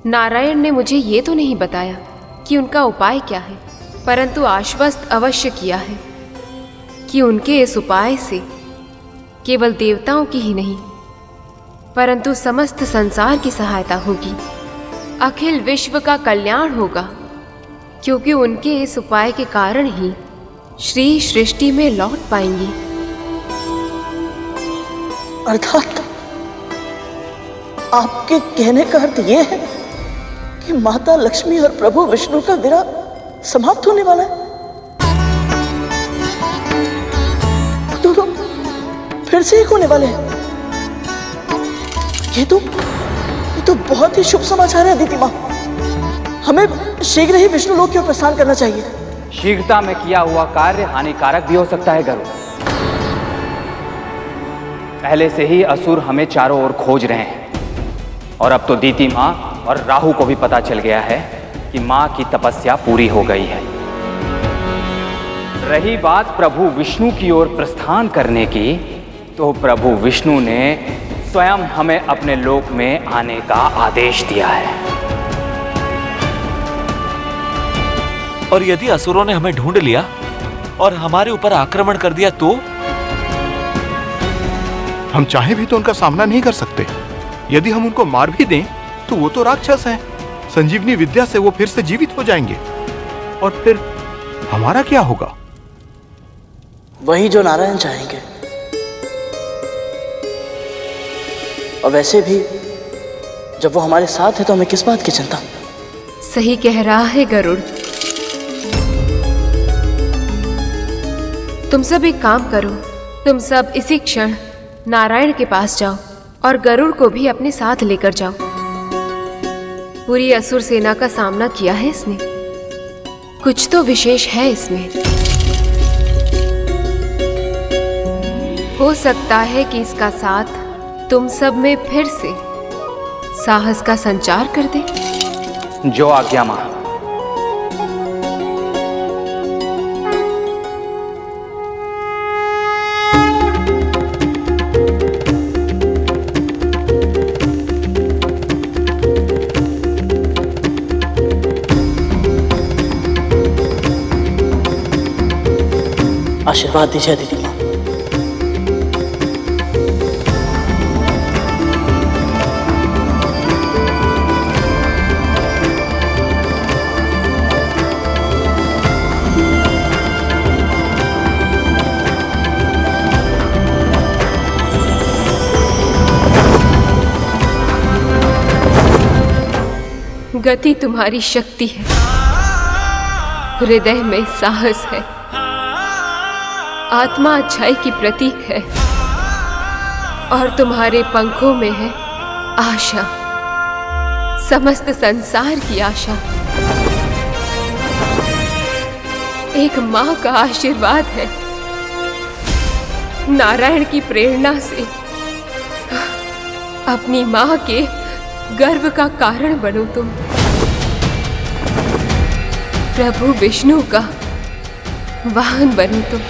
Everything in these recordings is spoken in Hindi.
नारायण ने मुझे ये तो नहीं बताया कि उनका उपाय क्या है, परंतु आश्वस्त अवश्य किया है कि उनके इस उपाय से केवल देवताओं की ही नहीं परंतु समस्त संसार की सहायता होगी, अखिल विश्व का कल्याण होगा, क्योंकि उनके इस उपाय के कारण ही श्री सृष्टि में लौट पाएंगी। अर्थात आपके कहने का अर्थ यह है कि माता लक्ष्मी और प्रभु विष्णु का विरह समाप्त होने वाला है। दोनों फिर से एक होने वाले हैं। ये तो बहुत ही शुभ समाचार है दीदी माँ। हमें शीघ्र ही विष्णु लोक की ओर प्रस्थान करना चाहिए। शीघ्रता में किया हुआ कार्य हानिकारक भी हो सकता है गरुड़। पहले से ही असुर हमें चारों ओर खोज रहे हैं और अब तो दीति माँ और राहु को भी पता चल गया है कि माँ की तपस्या पूरी हो गई है। रही बात प्रभु विष्णु की ओर प्रस्थान करने की, तो प्रभु विष्णु ने स्वयं हमें अपने लोक में आने का आदेश दिया है। और यदि असुरों ने हमें ढूंढ लिया और हमारे ऊपर आक्रमण कर दिया तो? हम चाहे भी तो उनका सामना नहीं कर सकते। यदि हम उनको मार भी दें तो वो तो राक्षस हैं। संजीवनी विद्या से वो फिर से जीवित हो जाएंगे और फिर हमारा क्या होगा? वही जो नारायण चाहेंगे। और वैसे भी जब वो हमारे साथ है तो हमें किस बात की चिंता? सही कह रहा है गरुड़। तुम सब एक काम करो, तुम सब इसी क्षण नारायण के पास जाओ और गरुड़ को भी अपने साथ लेकर जाओ। पूरी असुर सेना का सामना किया है इसने, कुछ तो विशेष है इसमें। हो सकता है कि इसका साथ तुम सब में फिर से साहस का संचार कर दे। जो आज्ञा मां। आशीर्वाद दीजिए दीदी माँ। गति तुम्हारी शक्ति है, हृदय में साहस है, आत्मा अच्छाई की प्रतीक है और तुम्हारे पंखों में है आशा, समस्त संसार की आशा। एक मां का आशीर्वाद है, नारायण की प्रेरणा से अपनी मां के गर्व का कारण बनो तुम। प्रभु विष्णु का वाहन बनो तुम।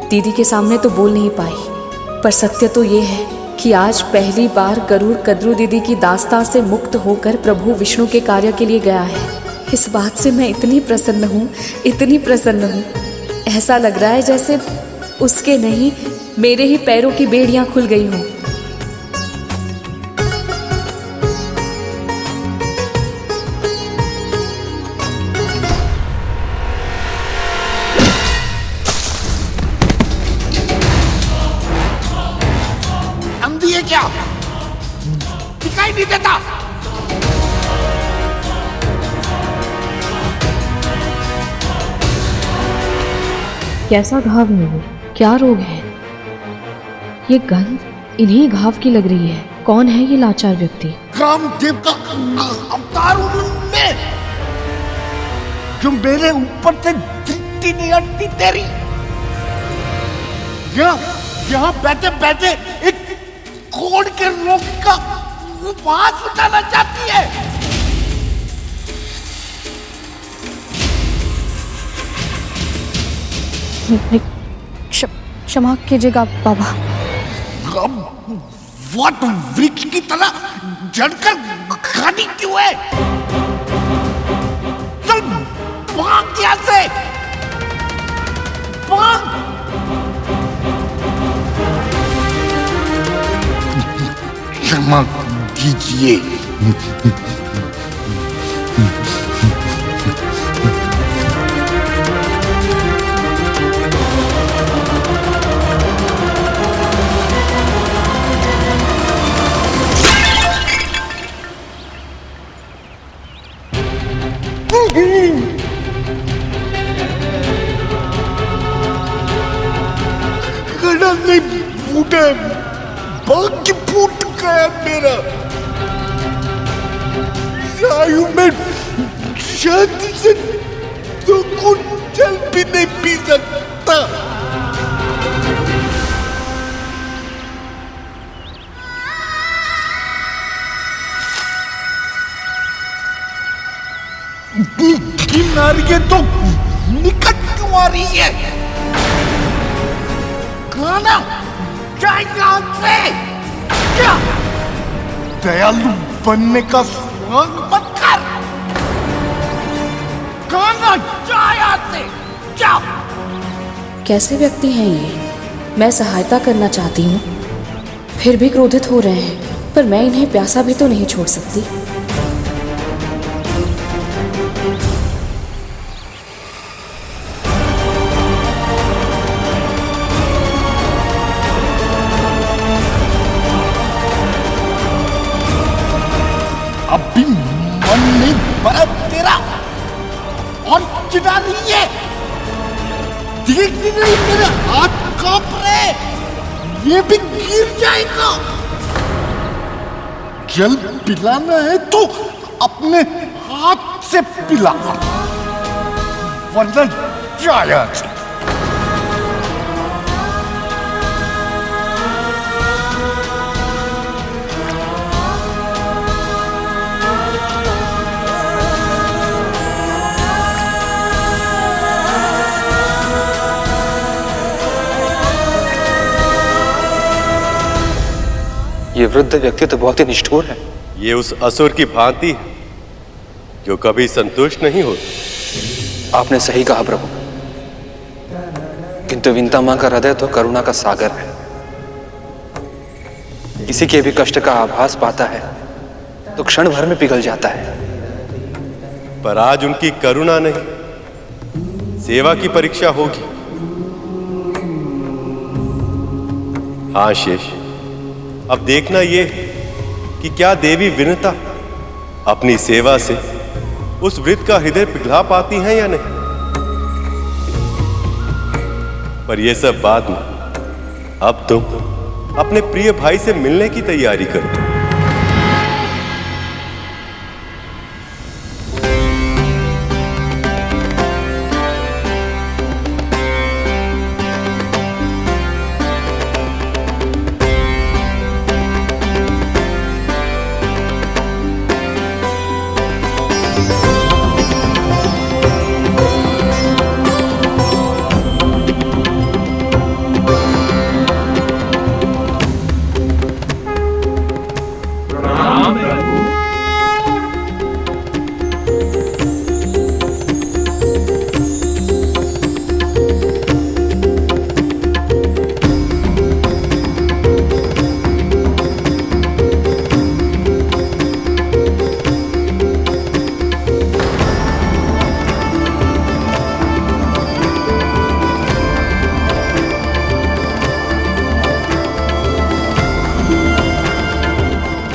दीदी के सामने तो बोल नहीं पाई, पर सत्य तो ये है कि आज पहली बार गरुड़ कद्रू दीदी की दास्तां से मुक्त होकर प्रभु विष्णु के कार्य के लिए गया है। इस बात से मैं इतनी प्रसन्न हूँ, इतनी प्रसन्न हूँ। ऐसा लग रहा है जैसे उसके नहीं मेरे ही पैरों की बेड़ियाँ खुल गई हों। क्या दिखाई नहीं देता? कैसा घाव है वो? क्या रोग है? ये गंध इन्हीं घाव की लग रही है। कौन है ये लाचार व्यक्ति? कामदेव का अवतार उन्होंने, जो मेरे ऊपर से दृष्टि नहीं हटती तेरी। यहाँ बैठे बैठे एक कोढ़ के रोग का उपवास उठाना चाहती है। क्षमा कीजिएगा बाबा। अब वट वृक्ष की तरह जड़कर खानी क्यों है? चल भाग यहाँ से, भाग। क्षमा कीजिए। गड़ा नहीं फूटा, भाग्य फूट गया मेरा। आयु में शांति से तो कुछ जल भी नहीं पी सकता। नारियां तो निकट क्यों आ रही है? खाना जाए यहाँ से। क्या दयालु बनने का स्वांग मत कर। खाना जाए यहाँ से, जाओ। कैसे व्यक्ति हैं ये? मैं सहायता करना चाहती हूँ, फिर भी क्रोधित हो रहे हैं। पर मैं इन्हें प्यासा भी तो नहीं छोड़ सकती। अभी मन नहीं भरा तेरा और चिढ़ा रही है। देख नहीं रही मेरे हाथ कांप रहे, ये भी गिर जाएगा। जल पिलाना है तो अपने हाथ से पिला, वरना जाया। ये वृद्ध व्यक्ति तो बहुत ही निष्ठुर है। ये उस असुर की भांति है जो कभी संतुष्ट नहीं होता। आपने सही कहा प्रभु, किंतु विंता मां का हृदय तो करुणा का सागर है। किसी के भी कष्ट का आभास पाता है तो क्षण भर में पिघल जाता है। पर आज उनकी करुणा नहीं, सेवा की परीक्षा होगी। हाँ शेष, अब देखना यह है कि क्या देवी विनता अपनी सेवा से उस वृद्ध का हृदय पिघला पाती हैं या नहीं। पर यह सब बाद में, अब तुम अपने प्रिय भाई से मिलने की तैयारी करो।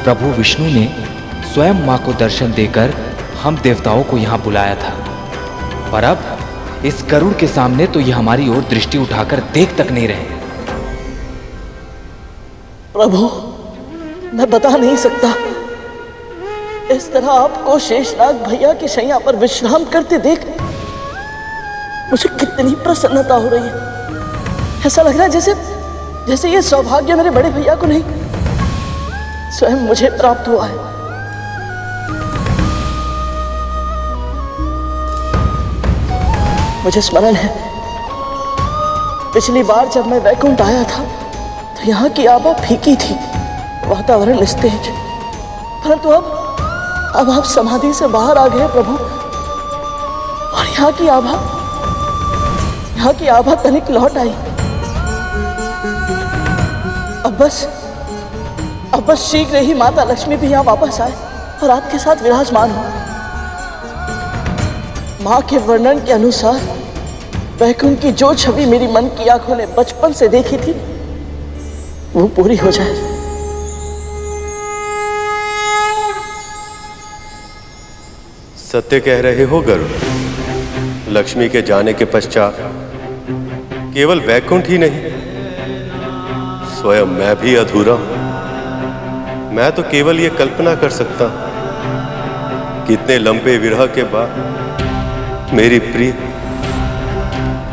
प्रभु विष्णु ने स्वयं मां को दर्शन देकर हम देवताओं को यहां बुलाया था, पर अब इस गरुड़ के सामने तो ये हमारी ओर दृष्टि उठाकर देख तक नहीं रहे। प्रभु, मैं बता नहीं सकता, इस तरह आपको शेषनाग भैया की शैया पर विश्राम करते देख मुझे कितनी प्रसन्नता हो रही है। ऐसा लग रहा है जैसे ये सौभाग्य मेरे बड़े भैया को नहीं, स्वयं मुझे प्राप्त हुआ है। मुझे स्मरण है पिछली बार जब मैं वैकुंठ आया था तो यहाँ की आभा फीकी थी, वातावरण निस्तेज। परंतु अब आप समाधि से बाहर आ गए प्रभु, और यहाँ की आभा तनिक लौट आई। अब बस शीघ्र ही माता लक्ष्मी भी यहाँ वापस आए और आपके साथ विराजमान हो। माँ के वर्णन के अनुसार वैकुंठ की जो छवि मेरी मन की आंखों ने बचपन से देखी थी वो पूरी हो जाए। सत्य कह रहे हो गरुड़। लक्ष्मी के जाने के पश्चात केवल वैकुंठ ही नहीं, स्वयं मैं भी अधूरा हूं। मैं तो केवल ये कल्पना कर सकता हूं, कितने लंबे विरह के बाद मेरी प्रिय,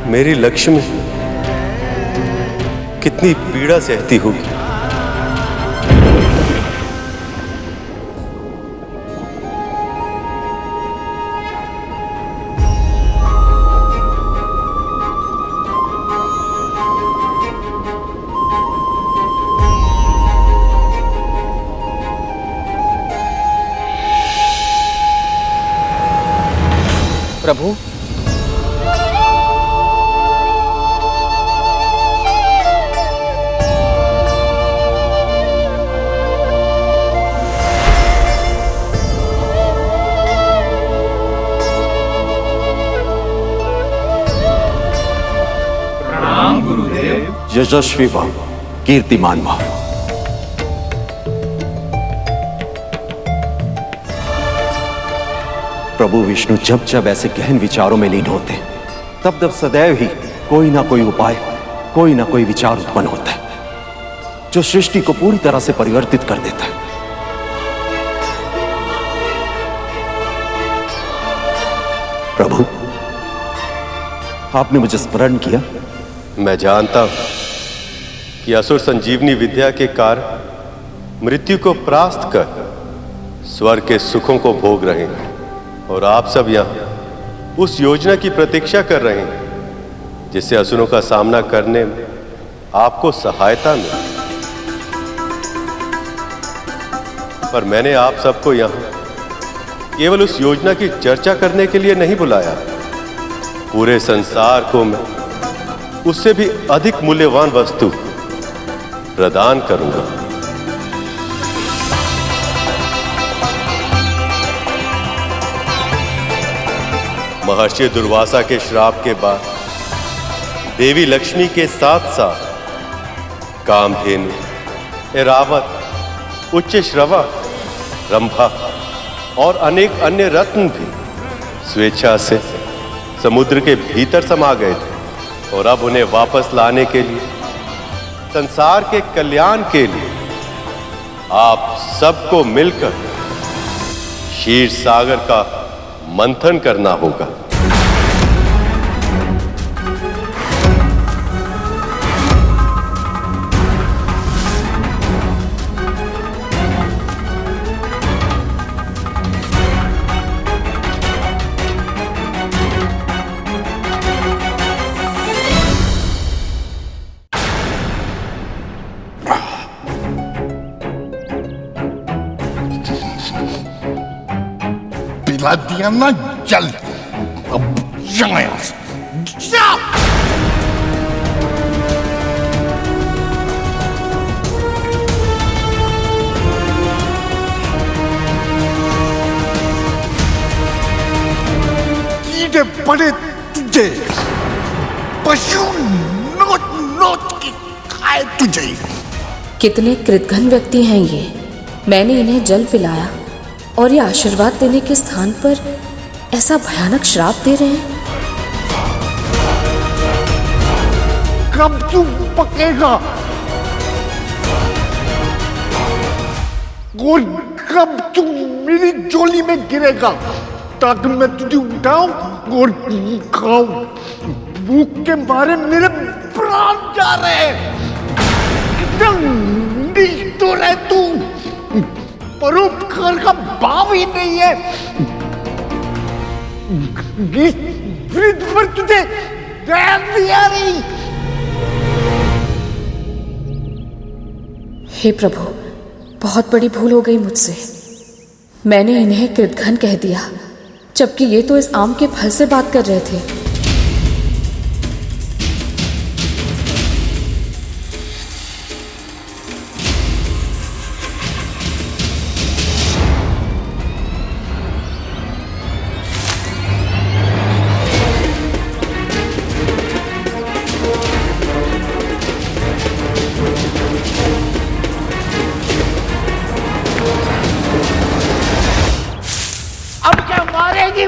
मेरी लक्ष्मी कितनी पीड़ा सहती होगी। प्रभु, प्रणाम गुरुदेव। यशस्वी भव, कीर्तिमान भव। प्रभु विष्णु जब जब ऐसे गहन विचारों में लीन होते हैं, तब तब सदैव ही कोई ना कोई उपाय, कोई ना कोई विचार उत्पन्न होता है जो सृष्टि को पूरी तरह से परिवर्तित कर देता है। प्रभु, आपने मुझे स्मरण किया। मैं जानता हूं कि असुर संजीवनी विद्या के कारण मृत्यु को परास्त कर स्वर्ग के सुखों को भोग रहे हैं, और आप सब यहां उस योजना की प्रतीक्षा कर रहे हैं जिससे असुरों का सामना करने में आपको सहायता मिले। पर मैंने आप सबको यहां केवल उस योजना की चर्चा करने के लिए नहीं बुलाया। पूरे संसार को मैं उससे भी अधिक मूल्यवान वस्तु प्रदान करूंगा। महर्षि दुर्वासा के श्राप के बाद देवी लक्ष्मी के साथ साथ कामधेनु, ऐरावत, उच्च श्रवा, रंभा और अनेक अन्य रत्न भी स्वेच्छा से समुद्र के भीतर समा गए थे, और अब उन्हें वापस लाने के लिए, संसार के कल्याण के लिए आप सबको मिलकर क्षीर सागर का मंथन करना होगा। पिला दिया ना जल, अब यहाँ से जा। कीड़े पड़े तुझे, पशु नोच नोच के खाए तुझे। कितने कृतघ्न व्यक्ति हैं ये। मैंने इन्हें जल पिलाया और ये आशीर्वाद देने के स्थान पर ऐसा भयानक श्राप दे रहे हैं। कब तू पकेगा और कब तू मेरी झोली में गिरेगा ताकि मैं तुझे उठाऊं और खाऊं। भूख के मारे मेरे प्राण जा रहे हैं। तो रहे तू, परोपकार का भाव ही नहीं है। वृद्ध पर तुझे दया नहीं आ रही। हे प्रभु, बहुत बड़ी भूल हो गई मुझसे। मैंने इन्हें कृतघ्न कह दिया, जबकि ये तो इस आम के फल से बात कर रहे थे।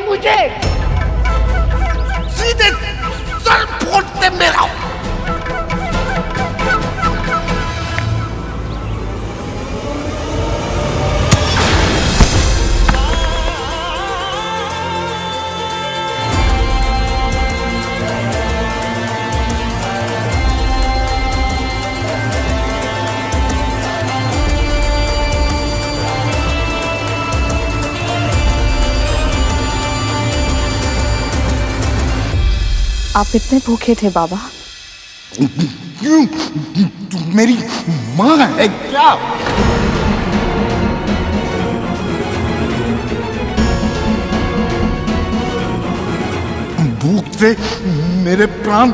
मुझे सीधे सर फोड़ते मेरा। आप इतने भूखे थे बाबा? क्यों? तू मेरी माँ है क्या? भूख से मेरे प्राण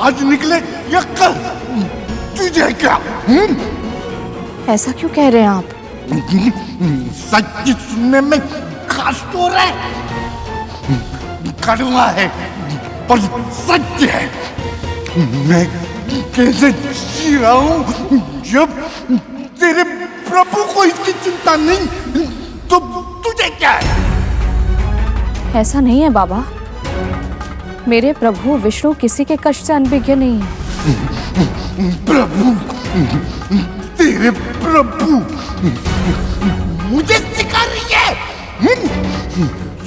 आज निकले या कल? तुझे क्या? ऐसा क्यों कह रहे हैं आप? सच सुनने में कष्ट हो रहा है, कड़वा है पर सच है। मैं कैसे जी रहा हूं जब तेरे प्रभु को इसकी चिंता नहीं, तो तुझे क्या है? ऐसा नहीं है बाबा, मेरे प्रभु विष्णु किसी के कष्ट से अनभिज्ञ नहीं है। प्रभु, तेरे प्रभु मुझे सिखा रही है।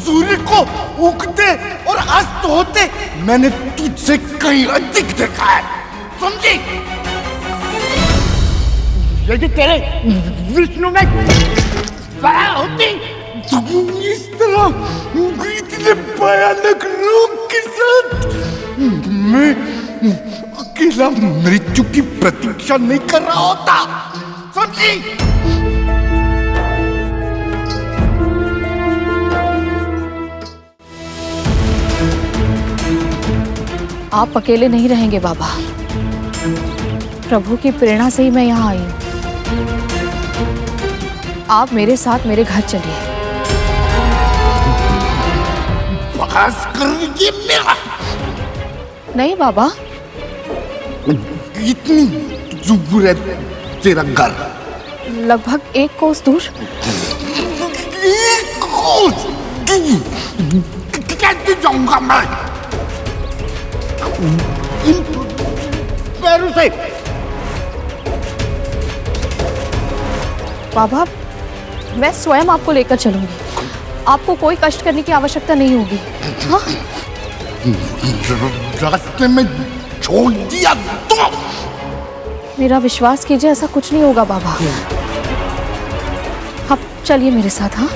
सूर्य को उगते और अस्त होते मैंने तुझसे कहीं अधिक देखा है, समझी? यदि तेरे विष्णु में दया होती तो इस तरह इतने भयानक रोग के साथ मैं अकेला मृत्यु की प्रतीक्षा नहीं कर रहा होता, समझी? आप अकेले नहीं रहेंगे बाबा, प्रभु की प्रेरणा से ही मैं यहाँ आई हूँ। आप मेरे साथ मेरे घर चलिए। बकवास कर रही है मेरा? नहीं बाबा। इतनी दूर है तेरा घर? लगभग 1 कोस दूर। 1 कोस? कैसे जाऊंगा मैं इन पैरों से? बाबा, मैं स्वयं आपको लेकर चलूंगी, आपको कोई कष्ट करने की आवश्यकता नहीं होगी। हाँ? रास्ते में छोड़ दिया तो? मेरा विश्वास कीजिए, ऐसा कुछ नहीं होगा बाबा। आप चलिए मेरे साथ। हाँ,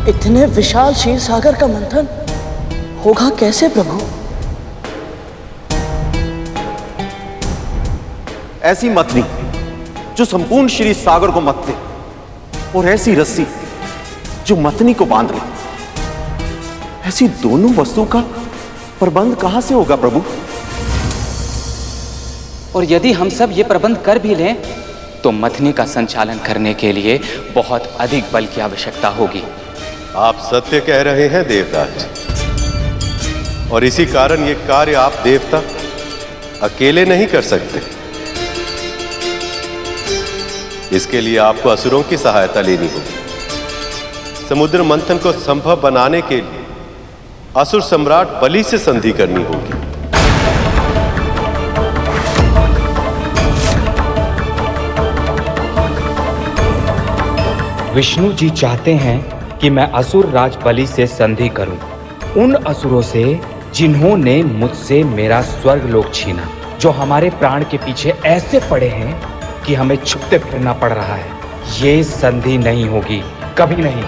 इतने विशाल क्षीर सागर का मंथन होगा कैसे प्रभु? ऐसी मथनी जो संपूर्ण क्षीर सागर को मत दे, और ऐसी रस्सी जो मथनी को बांध ले, ऐसी दोनों वस्तुओं का प्रबंध कहां से होगा प्रभु? और यदि हम सब ये प्रबंध कर भी लें तो मथनी का संचालन करने के लिए बहुत अधिक बल की आवश्यकता होगी। आप सत्य कह रहे हैं देवराज, और इसी कारण ये कार्य आप देवता अकेले नहीं कर सकते। इसके लिए आपको असुरों की सहायता लेनी होगी। समुद्र मंथन को संभव बनाने के लिए असुर सम्राट बलि से संधि करनी होगी। विष्णु जी चाहते हैं कि मैं असुर राज बलि से संधि करूं, उन असुरों से जिन्होंने मुझसे मेरा स्वर्ग लोक छीना, जो हमारे प्राण के पीछे ऐसे पड़े हैं कि हमें छुपते फिरना पड़ रहा है। ये संधि नहीं होगी, कभी नहीं।